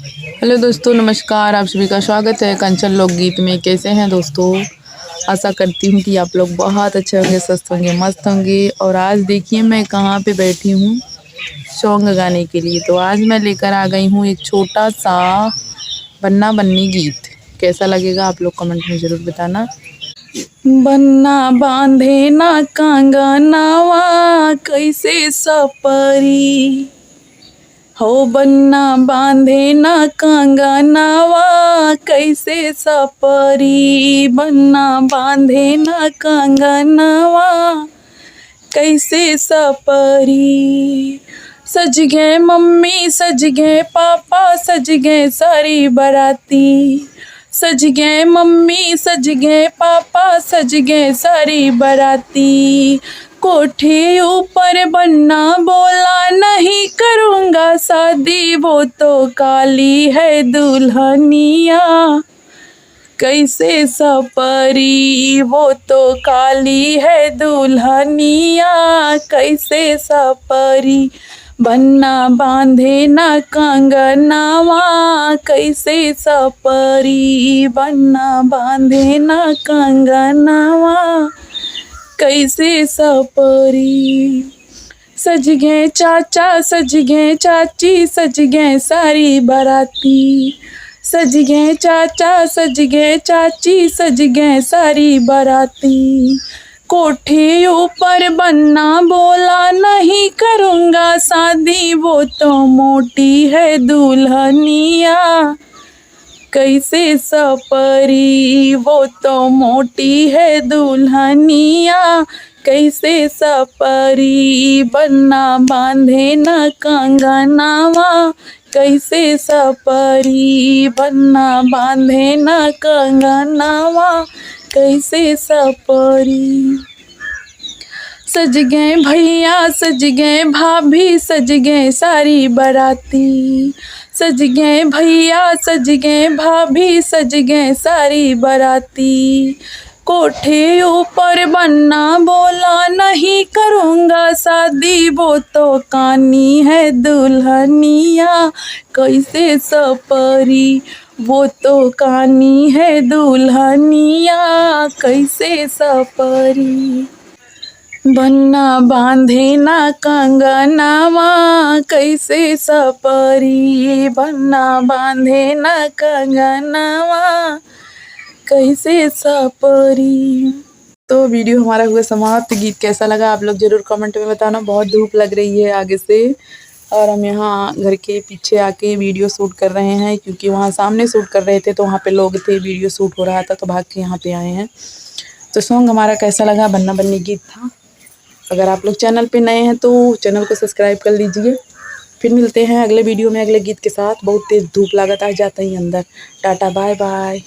Hello दोस्तों, नमस्कार। आप सभी का स्वागत है कंचन लोकगीत में। कैसे हैं दोस्तों? आशा करती हूँ कि आप लोग बहुत अच्छे होंगे, स्वस्थ होंगे, मस्त होंगे। और आज देखिए मैं कहाँ पे बैठी हूँ सॉन्ग गाने के लिए। तो आज मैं लेकर आ गई हूँ एक छोटा सा बन्ना बन्नी गीत। कैसा लगेगा आप लोग कमेंट में ज़रूर बताना। बन्ना बांधे ना कंगनवा कैसे सपरी हो, बन्ना बांधे ना कंगनवा कैसे सपरी, बन्ना बांधे ना कंगनवा कैसे सपरी। सज गए मम्मी सज गए पापा सज गए सारी बराती, सज गए मम्मी सज गए पापा सज गए सारी बराती। कोठे ऊपर बन्ना बोला नहीं करूँगा शादी, वो तो काली है दुल्हनिया कैसे सपरी, वो तो काली है दुल्हनिया कैसे सपरी। बन्ना बांधे ना कंगनवा कैसे सपरी, बन्ना बांधे ना कंगनवा कैसे सपरी। सज गए चाचा सज गए चाची सज गए सारी बराती, सज गए चाचा सज गए चाची सज गए सारी बराती। कोठे ऊपर बन्ना बोला नहीं करूँगा शादी, वो तो मोटी है दुल्हनिया कैसे सपरी, वो तो मोटी है दुल्हनिया कैसे सपरी। बन्ना बांधे ना कंगनवा कैसे सपरी, बन्ना बांधे ना कंगनवा कैसे सपरी। सज गए भैया सज गए भाभी सज गए सारी बराती, सज गए भैया सज गए भाभी सज गए सारी बराती। कोठे ऊपर बन्ना बोला नहीं करूँगा शादी, वो तो कानी है दुल्हनिया कैसे सपरी, वो तो कानी है दुल्हनिया कैसे सपरी। बन्ना बांधे ना कंगनवा कैसे सपरी, बन्ना बांधे ना कंगनवा कैसे सपरी। तो वीडियो हमारा हुआ समाप्त। गीत कैसा लगा आप लोग ज़रूर कमेंट में बताना। बहुत धूप लग रही है आगे से और हम यहाँ घर के पीछे आके वीडियो शूट कर रहे हैं, क्योंकि वहाँ सामने शूट कर रहे थे तो वहाँ पे लोग थे, वीडियो शूट हो रहा था तो भाग के यहाँ पे आए हैं। तो सॉन्ग हमारा कैसा लगा, बन्ना बन्नी गीत था। अगर आप लोग चैनल पे नए हैं तो चैनल को सब्सक्राइब कर लीजिए। फिर मिलते हैं अगले वीडियो में अगले गीत के साथ। बहुत तेज़ धूप लागत आ जाता ही अंदर। टाटा बाय बाय।